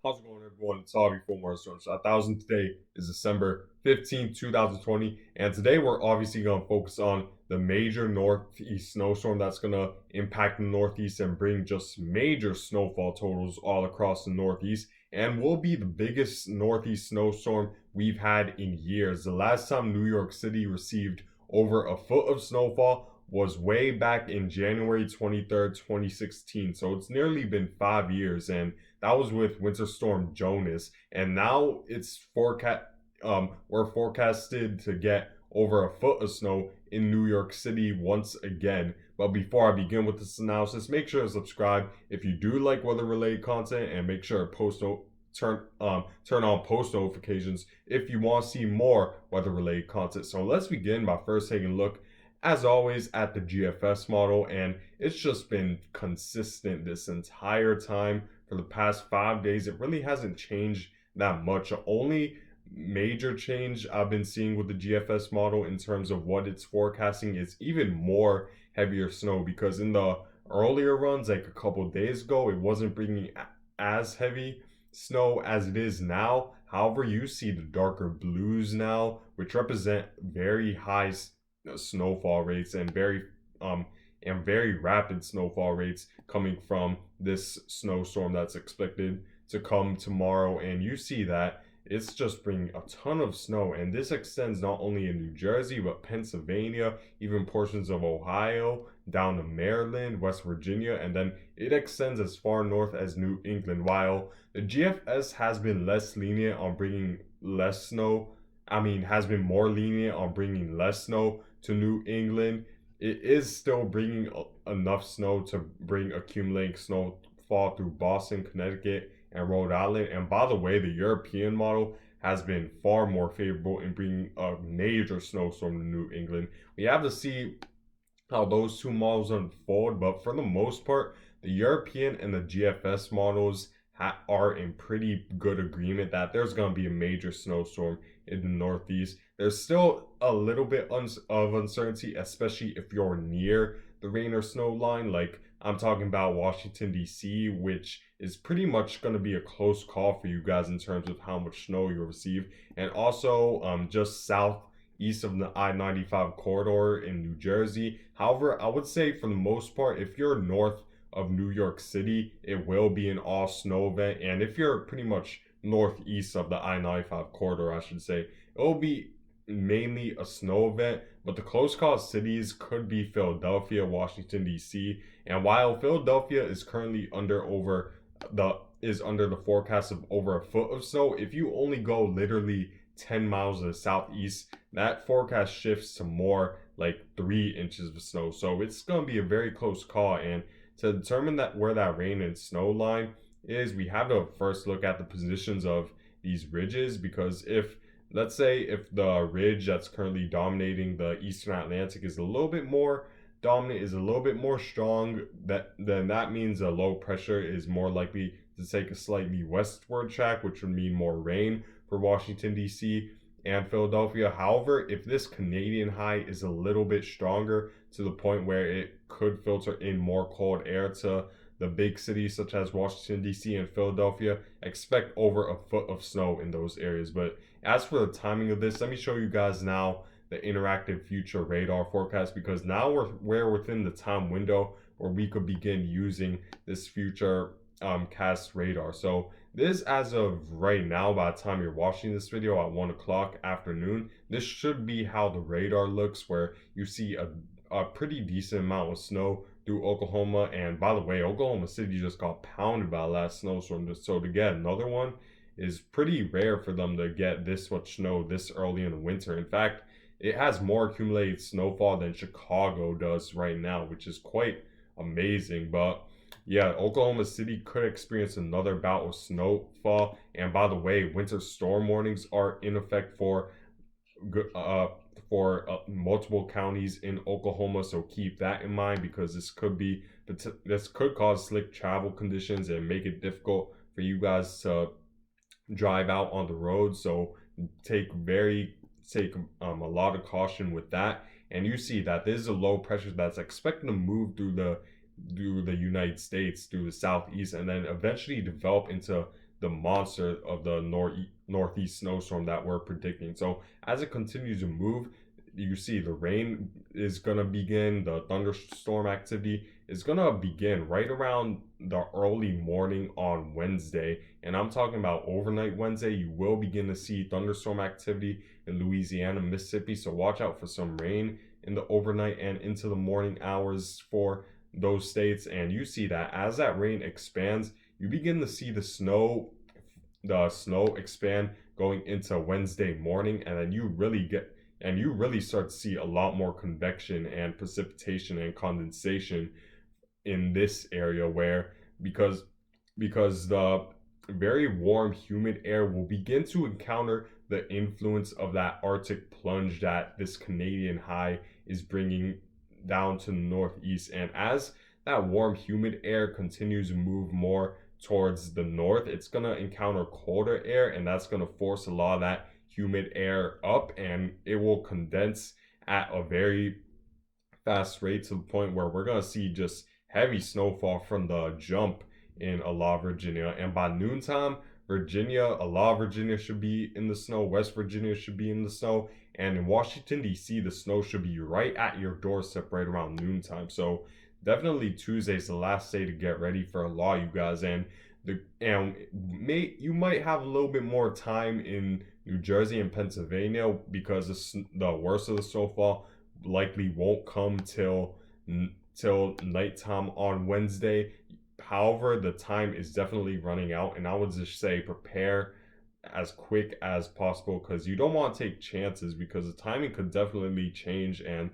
How's it going, everyone? It's Avi from Storm. So 1000 today is December 15th, 2020. And today we're obviously going to focus on the major northeast snowstorm that's going to impact the northeast and bring just major snowfall totals all across the northeast. And will be the biggest northeast snowstorm we've had in years. The last time New York City received over a foot of snowfall was way back in January 23rd, 2016. So it's nearly been 5 years. And that was with Winter Storm Jonas, and now it's forecast. We're forecasted to get over a foot of snow in New York City once again. But before I begin with this analysis, make sure to subscribe if you do like weather-related content, and make sure to turn on post notifications if you want to see more weather-related content. So let's begin by first taking a look, as always, at the GFS model, and it's just been consistent this entire time for the past 5 days. It really hasn't changed that much. The only major change I've been seeing with the GFS model in terms of what it's forecasting is even more heavier snow, because in the earlier runs, like a couple days ago, it wasn't bringing as heavy snow as it is now. However, you see the darker blues now, which represent very high snowfall rates and very rapid snowfall rates coming from this snowstorm that's expected to come tomorrow. And you see that it's just bringing a ton of snow, and this extends not only in New Jersey but Pennsylvania, even portions of Ohio, down to Maryland, West Virginia, and then it extends as far north as New England. While the GFS has been less lenient on bringing less snow, has been more lenient on bringing less snow to New England, it is still bringing enough snow to bring accumulating snowfall through Boston, Connecticut, and Rhode Island. And by the way, the European model has been far more favorable in bringing a major snowstorm to New England. We have to see how those two models unfold, but for the most part, the European and the GFS models are in pretty good agreement that there's going to be a major snowstorm in the Northeast. There's still a little bit of uncertainty, especially if you're near the rain or snow line. Like, I'm talking about Washington, D.C., which is pretty much going to be a close call for you guys in terms of how much snow you'll receive. And also just southeast of the I-95 corridor in New Jersey. However, I would say for the most part, if you're north of New York City, it will be an all snow event. And if you're pretty much northeast of the I-95 corridor, I should say, it will be mainly a snow event. But the close call cities could be Philadelphia, Washington, D.C. And while Philadelphia is currently under the forecast of over a foot of snow, if you only go literally 10 miles to the southeast, that forecast shifts to more like 3 inches of snow. So it's going to be a very close call. And to determine that where that rain and snow line is, we have to first look at the positions of these ridges, because let's say if the ridge that's currently dominating the eastern Atlantic is a little bit more dominant, is a little bit more strong, then that means a low pressure is more likely to take a slightly westward track, which would mean more rain for Washington, D.C. and Philadelphia. However, if this Canadian high is a little bit stronger to the point where it could filter in more cold air to the big cities such as Washington, D.C. and Philadelphia, expect over a foot of snow in those areas. But as for the timing of this, let me show you guys now the interactive future radar forecast, because now we're within the time window where we could begin using this future cast radar. So this, as of right now, by the time you're watching this video at 1 o'clock afternoon, this should be how the radar looks, where you see a pretty decent amount of snow through Oklahoma. And by the way, Oklahoma City just got pounded by the last snowstorm, so to get another one is pretty rare for them to get this much snow this early in the winter. In fact, it has more accumulated snowfall than Chicago does right now, which is quite amazing. But yeah, Oklahoma City could experience another bout of snowfall. And by the way, winter storm warnings are in effect for multiple counties in Oklahoma, so keep that in mind, because this could cause slick travel conditions and make it difficult for you guys to drive out on the road. So take a lot of caution with that. And you see that this is a low pressure that's expected to move through the United States, through the southeast, and then eventually develop into the monster of the northeast snowstorm that we're predicting. So as it continues to move, you see the rain is going to begin, the thunderstorm activity is going to begin right around the early morning on Wednesday. And I'm talking about overnight Wednesday. You will begin to see thunderstorm activity in Louisiana, Mississippi. So watch out for some rain in the overnight and into the morning hours for those states. And you see that as that rain expands, you begin to see the snow expand going into Wednesday morning, and then you really start to see a lot more convection and precipitation and condensation in this area where because the very warm humid air will begin to encounter the influence of that Arctic plunge that this Canadian high is bringing down to the northeast. And as that warm humid air continues to move more towards the north, it's going to encounter colder air, and that's going to force a lot of that humid air up, and it will condense at a very fast rate to the point where we're going to see just heavy snowfall from the jump in a lot of Virginia. And by noontime, a lot of Virginia should be in the snow. West Virginia should be in the snow. And in Washington, D.C., the snow should be right at your doorstep right around noontime. So definitely Tuesday is the last day to get ready for a lot, you guys. And you might have a little bit more time in New Jersey and Pennsylvania because the worst of the snowfall likely won't come till nighttime on Wednesday. However, the time is definitely running out, and I would just say prepare as quick as possible because you don't want to take chances because the timing could definitely change, and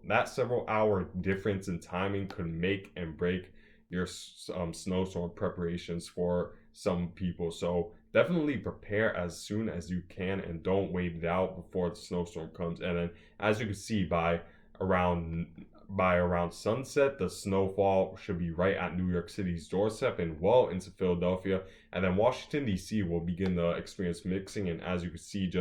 that several hour difference in timing could make and break your snowstorm preparations for some people. So definitely prepare as soon as you can and don't wait it out before the snowstorm comes. And then as you can see, by around sunset, the snowfall should be right at New York City's doorstep and well into Philadelphia. And then Washington, D.C. will begin to experience mixing. And as you can see,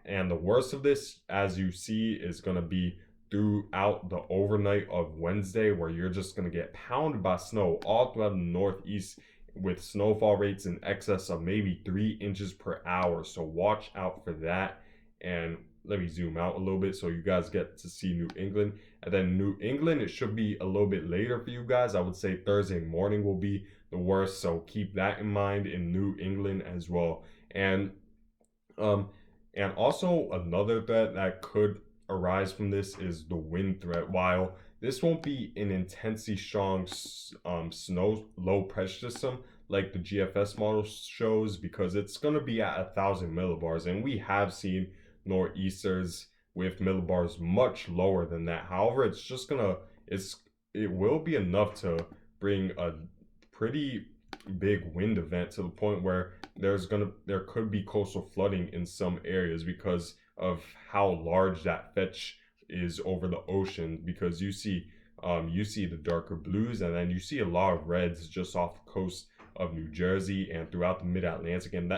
and the worst of this, as you see, is going to be throughout the overnight of Wednesday, where you're just going to get pounded by snow all throughout the northeast with snowfall rates in excess of maybe 3 inches per hour. So watch out for that. And let me zoom out a little bit so you guys get to see New England. And then New England, it should be a little bit later for you guys. I would say Thursday morning will be the worst. So keep that in mind in New England as well. And also another threat that could arise from this is the wind threat. While this won't be an intensely strong snow low pressure system like the GFS model shows, because it's going to be at 1,000 millibars, and we have seen nor'easters with millibars much lower than that. However, it will be enough to bring a pretty big wind event to the point where there could be coastal flooding in some areas because of how large that fetch is over the ocean. Because you see the darker blues, and then you see a lot of reds just off the coast of New Jersey and throughout the mid-Atlantic, and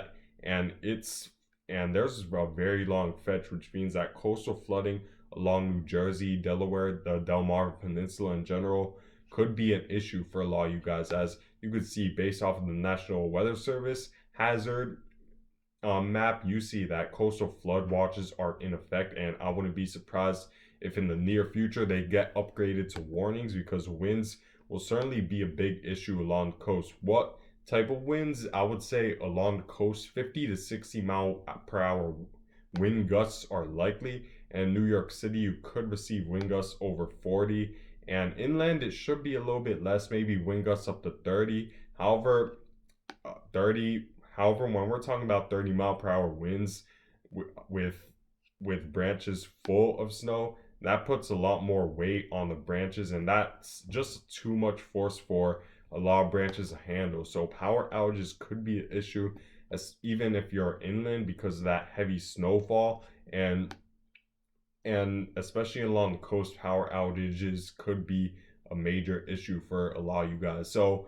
there's a very long fetch, which means that coastal flooding along New Jersey, Delaware, the Delmarva Peninsula in general could be an issue for a lot of you guys. As you could see based off of the National Weather Service hazard map, you see that coastal flood watches are in effect, and I wouldn't be surprised if in the near future they get upgraded to warnings, because winds will certainly be a big issue along the coast. What type of winds? I would say along the coast, 50 to 60 mile per hour wind gusts are likely, and in New York City you could receive wind gusts over 40, and inland it should be a little bit less, maybe wind gusts up to 30. However, when we're talking about 30 mile per hour winds with branches full of snow, that puts a lot more weight on the branches, and that's just too much force for a lot of branches to handle. So power outages could be an issue, even if you're inland, because of that heavy snowfall, and especially along the coast, power outages could be a major issue for a lot of you guys. So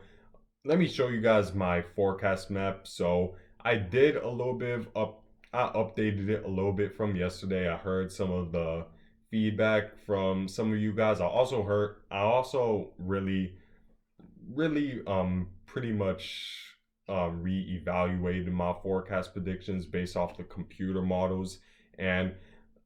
let me show you guys my forecast map. So I did a little bit of I updated it a little bit from yesterday. I heard some of the feedback from some of you guys. I also really pretty much reevaluated my forecast predictions based off the computer models. And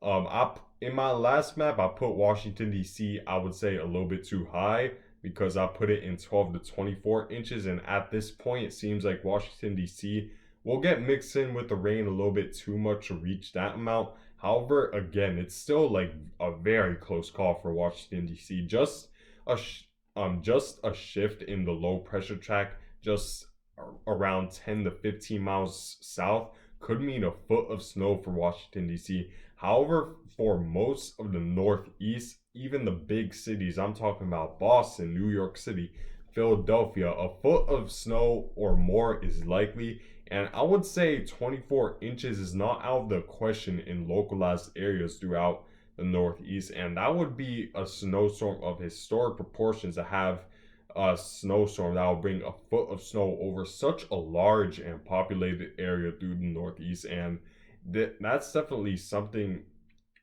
in my last map, I put Washington D.C. I would say a little bit too high because I put it in 12 to 24 inches, and at this point, it seems like Washington D.C. will get mixed in with the rain a little bit too much to reach that amount. However, again, it's still like a very close call for Washington D.C. A just a shift in the low pressure track, just around 10 to 15 miles south, could mean a foot of snow for Washington D.C. However, for most of the Northeast, even the big cities, I'm talking about Boston, New York City, Philadelphia, a foot of snow or more is likely. And I would say 24 inches is not out of the question in localized areas throughout the Northeast. And that would be a snowstorm of historic proportions to have a snowstorm that will bring a foot of snow over such a large and populated area through the Northeast. And that's definitely something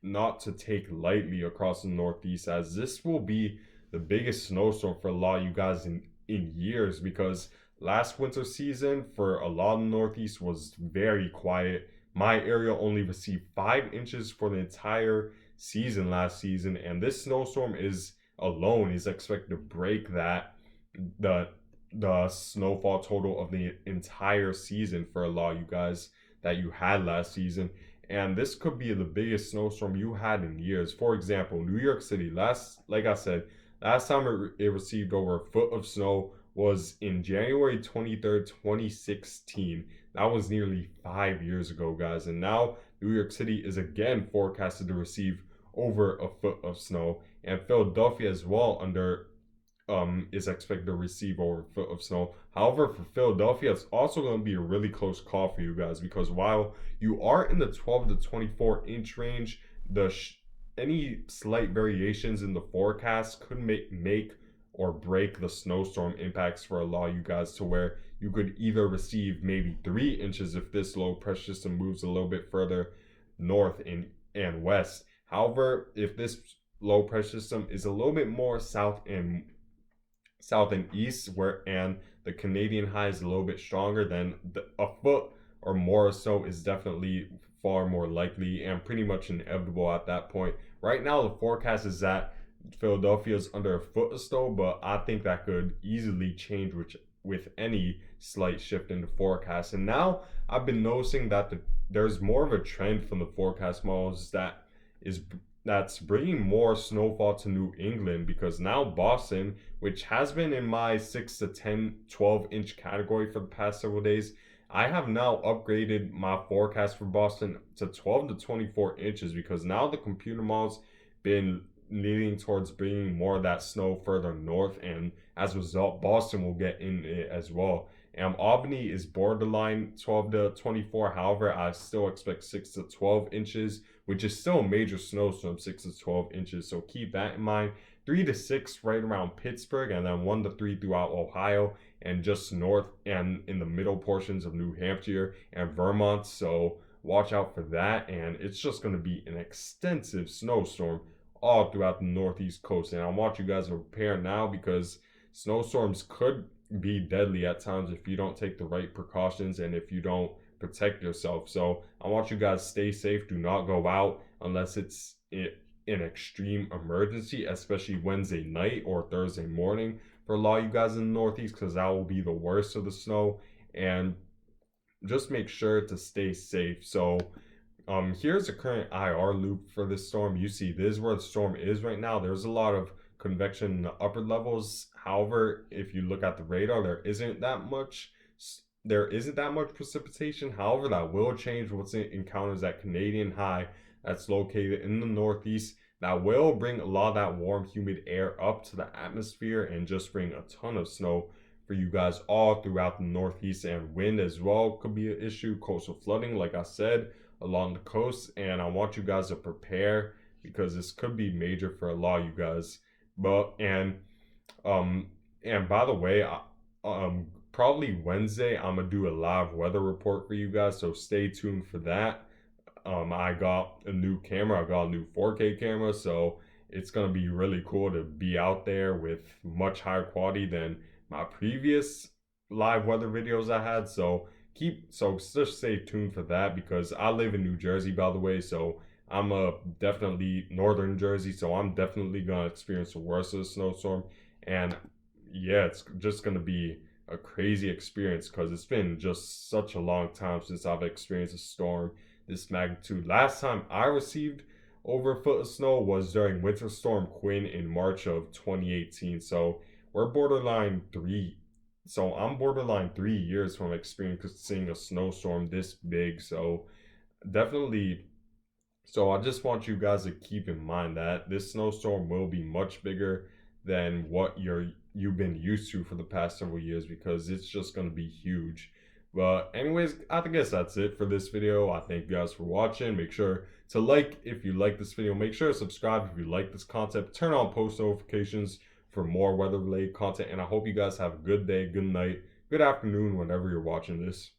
not to take lightly across the Northeast, as this will be the biggest snowstorm for a lot of you guys in years, because last winter season for a lot of the Northeast was very quiet. My area only received 5 inches for the entire season last season, and this snowstorm is alone is expected to break the snowfall total of the entire season for a lot of you guys that you had last season. And this could be the biggest snowstorm you had in years. For example, New York City, like I said, last time it received over a foot of snow was in January 23rd, 2016. That was nearly 5 years ago, guys. And now New York City is again forecasted to receive over a foot of snow. And Philadelphia as well is expected to receive over a foot of snow. However, for Philadelphia, it's also going to be a really close call for you guys, because while you are in the 12 to 24 inch range, any slight variations in the forecast could make or break the snowstorm impacts for a lot of you guys, to where you could either receive maybe 3 inches if this low pressure system moves a little bit further north and west. However, if this low pressure system is a little bit more south and east, and the Canadian high is a little bit stronger, then a foot or more or so is definitely far more likely and pretty much inevitable at that point. Right now, the forecast is that Philadelphia is under a foot of snow, but I think that could easily change with any slight shift in the forecast. And now I've been noticing that there's more of a trend from the forecast models that's bringing more snowfall to New England, because now Boston, which has been in my 6 to 10, 12 inch category for the past several days, I have now upgraded my forecast for Boston to 12 to 24 inches, because now the computer models been leaning towards bringing more of that snow further north, and as a result, Boston will get in it as well. Albany is borderline 12 to 24. However, I still expect 6 to 12 inches, which is still a major snowstorm, 6 to 12 inches. So keep that in mind. 3 to 6 right around Pittsburgh, and then 1 to 3 throughout Ohio, and just north and in the middle portions of New Hampshire and Vermont. So watch out for that. And it's just going to be an extensive snowstorm all throughout the Northeast coast. And I want you guys to prepare now, because snowstorms could be deadly at times if you don't take the right precautions and if you don't protect yourself. So I want you guys to stay safe. Do not go out unless it's an extreme emergency, especially Wednesday night or Thursday morning for a lot of you guys in the Northeast, because that will be the worst of the snow. And just make sure to stay safe. So here's the current IR loop for this storm. You see, this is where the storm is right now. There's a lot of convection in the upper levels. However, if you look at the radar, there isn't that much precipitation. However, that will change once it encounters that Canadian high that's located in the Northeast. That will bring a lot of that warm, humid air up to the atmosphere and just bring a ton of snow for you guys all throughout the Northeast. And wind as well could be an issue. Coastal flooding, like I said, along the coast. And I want you guys to prepare, because this could be major for a lot of you guys. And by the way, probably Wednesday I'm gonna do a live weather report for you guys, so stay tuned for that. I got a new camera. I got a new 4K camera, so it's gonna be really cool to be out there with much higher quality than my previous live weather videos I had. So just stay tuned for that, because I live in New Jersey, by the way. So I'm definitely northern Jersey, so I'm definitely gonna experience the worst of the snowstorm. And yeah, it's just gonna be a crazy experience because it's been just such a long time since I've experienced a storm this magnitude. Last time I received over a foot of snow was during Winter Storm Quinn in March of 2018. So we're borderline three. So I'm borderline 3 years from experiencing a snowstorm this big. So definitely. So I just want you guys to keep in mind that this snowstorm will be much bigger than what you've been used to for the past several years, because it's just going to be huge. But anyways, I guess that's it for this video. I thank you guys for watching. Make sure to like if you like this video. Make sure to subscribe if you like this content. Turn on post notifications for more weather related content. And I hope you guys have a good day, good night, good afternoon whenever you're watching this.